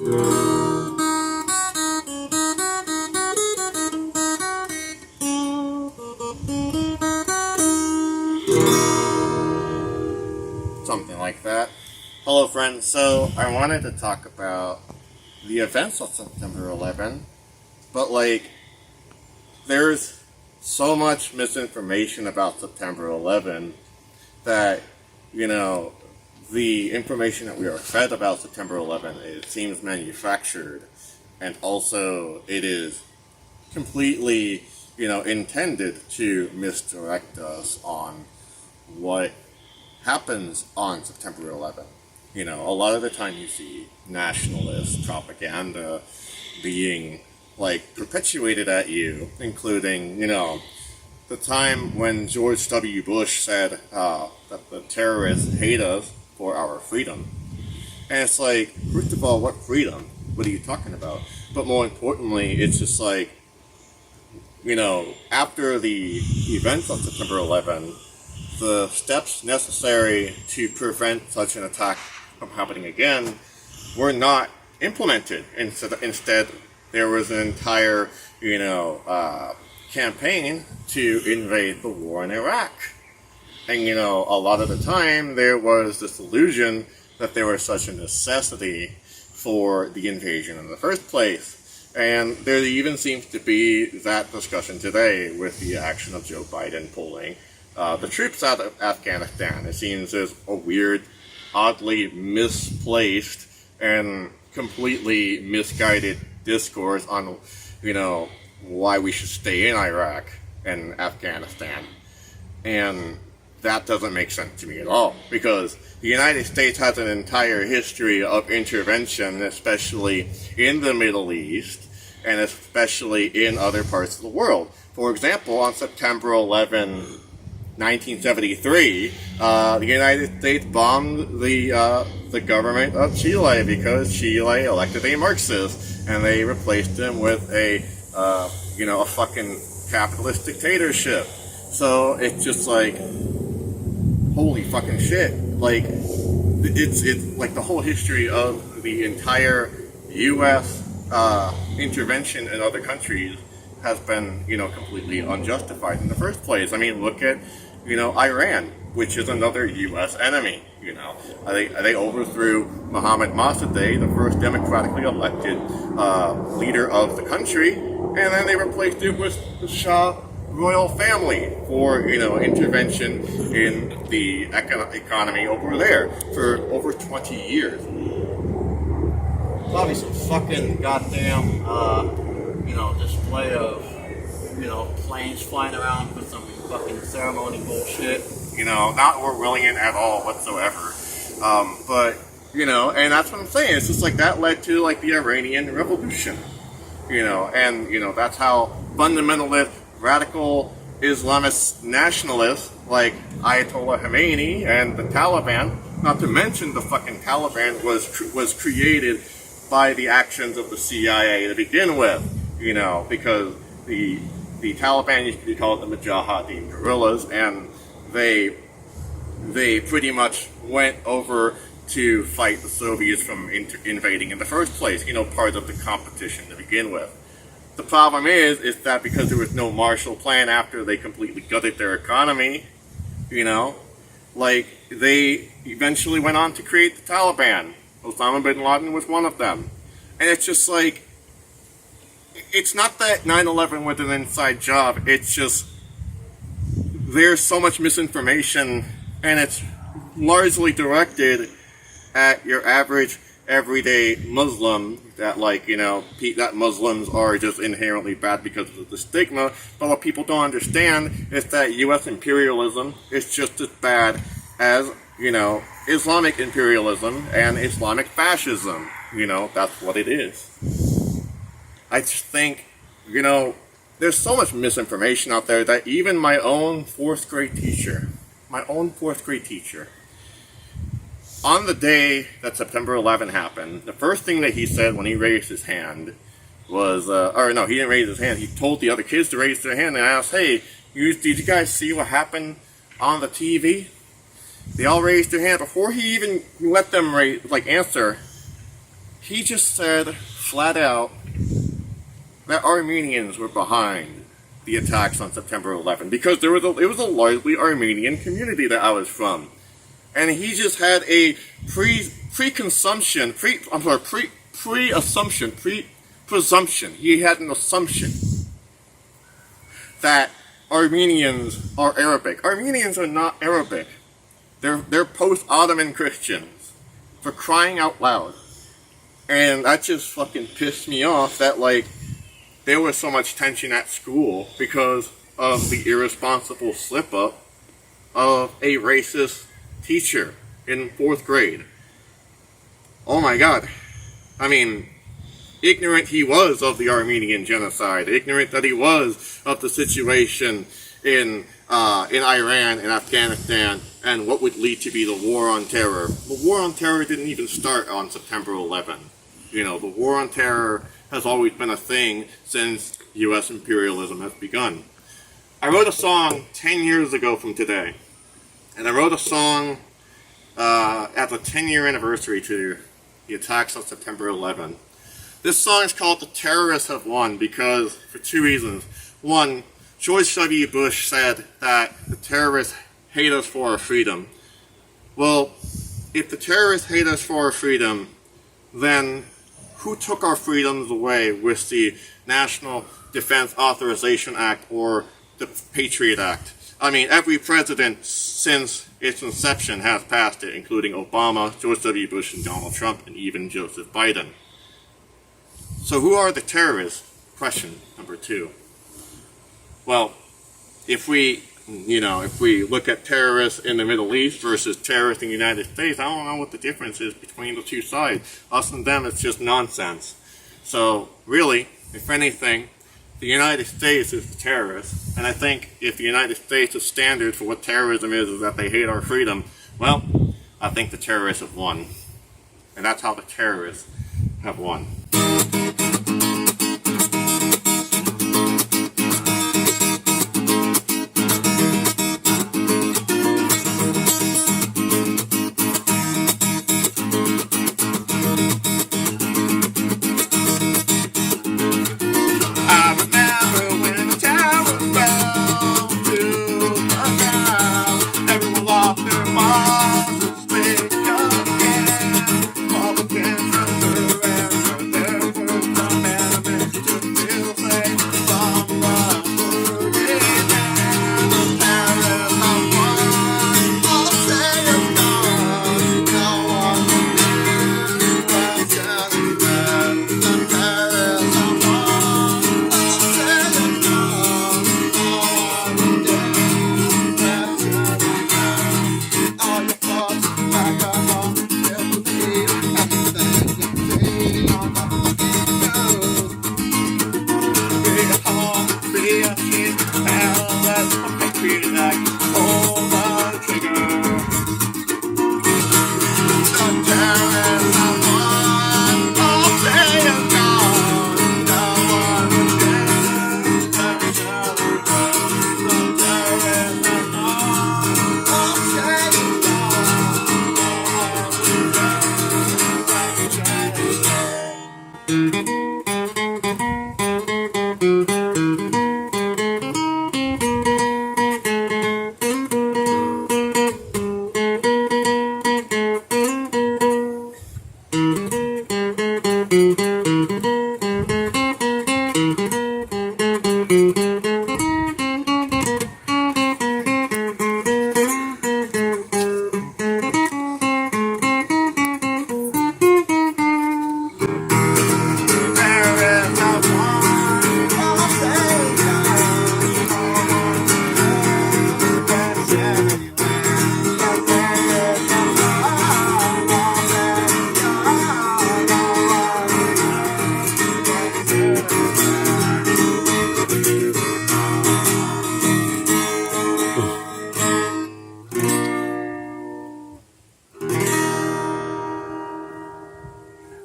Something like that. Hello friends, so I wanted to talk about the events of September 11, but there's so much misinformation about September 11 that, the information that we are fed about September 11, it seems manufactured, and also it is completely, intended to misdirect us on what happens on September 11. A lot of the time you see nationalist propaganda being, perpetuated at you, including, the time when George W. Bush said that the terrorists hate us for our freedom. And it's first of all, what freedom? What are you talking about? But more importantly, it's just after the events of September 11, the steps necessary to prevent such an attack from happening again were not implemented. Instead, there was an entire, campaign to invade the war in Iraq. And, a lot of the time, there was this illusion that there was such a necessity for the invasion in the first place. And there even seems to be that discussion today with the action of Joe Biden pulling the troops out of Afghanistan. It seems there's a weird, oddly misplaced, and completely misguided discourse on, why we should stay in Iraq and Afghanistan. And that doesn't make sense to me at all, because the United States has an entire history of intervention, especially in the Middle East, and especially in other parts of the world. For example, on September 11, 1973, the United States bombed the government of Chile because Chile elected a Marxist, and they replaced him with a fucking capitalist dictatorship. So it's just holy fucking shit. It's like the whole history of the entire U.S. Intervention in other countries has been, completely unjustified in the first place. I mean, look at, Iran, which is another U.S. enemy. They overthrew Mohammad Mossadegh, the first democratically elected leader of the country, and then they replaced it with the Shah royal family for, intervention in the economy over there for over 20 years. Probably some fucking goddamn, display of, planes flying around with some fucking ceremony bullshit. Not Orwellian at all whatsoever. But, and that's what I'm saying. It's just that led to, the Iranian Revolution. And, that's how fundamentalist, radical Islamist nationalists like Ayatollah Khomeini and the Taliban, not to mention the fucking Taliban was created by the actions of the CIA to begin with, because the Taliban used to be called the Mujahideen guerrillas, and they pretty much went over to fight the Soviets from invading in the first place, part of the competition to begin with. The problem is that because there was no Marshall Plan after they completely gutted their economy, they eventually went on to create the Taliban. Osama bin Laden was one of them. And it's just it's not that 9/11 was an inside job, it's just there's so much misinformation, and it's largely directed at your average everyday Muslim that that Muslims are just inherently bad because of the stigma. But what people don't understand is that U.S. imperialism is just as bad as, Islamic imperialism and Islamic fascism. That's what it is. I just think, there's so much misinformation out there that even my own fourth grade teacher, on the day that September 11 happened, the first thing that he said when he raised his hand was, he didn't raise his hand. He told the other kids to raise their hand and asked, hey, did you guys see what happened on the TV? They all raised their hand. Before he even let them answer, he just said flat out that Armenians were behind the attacks on September 11th because it was a largely Armenian community that I was from, and he just had a presumption. He had an assumption that Armenians are Arabic. Armenians are not Arabic. They're post-Ottoman Christians, for crying out loud. And that just fucking pissed me off that, like, there was so much tension at school because of the irresponsible slip-up of a racist teacher in 4th grade. Oh my god. I mean, ignorant he was of the Armenian genocide, ignorant that he was of the situation in Iran and Afghanistan and what would lead to be the War on Terror. The War on Terror didn't even start on September 11th. You know, the War on Terror has always been a thing since U.S. imperialism has begun. I wrote a song 10 years ago from today, and I wrote a song at the 10-year anniversary to the attacks on September 11th. This song is called "The Terrorists Have Won" because, for 2 reasons. One, George W. Bush said that the terrorists hate us for our freedom. Well, if the terrorists hate us for our freedom, then who took our freedoms away with the National Defense Authorization Act or the Patriot Act? I mean, every president since its inception has passed it, including Obama, George W. Bush, and Donald Trump, and even Joseph Biden. So who are the terrorists? Question number 2. Well, if we look at terrorists in the Middle East versus terrorists in the United States, I don't know what the difference is between the two sides. Us and them, it's just nonsense. So, really, if anything, the United States is the terrorist. And I think if the United States' standard for what terrorism is that they hate our freedom, well, I think the terrorists have won. And that's how the terrorists have won.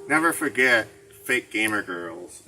Never forget fake gamer girls.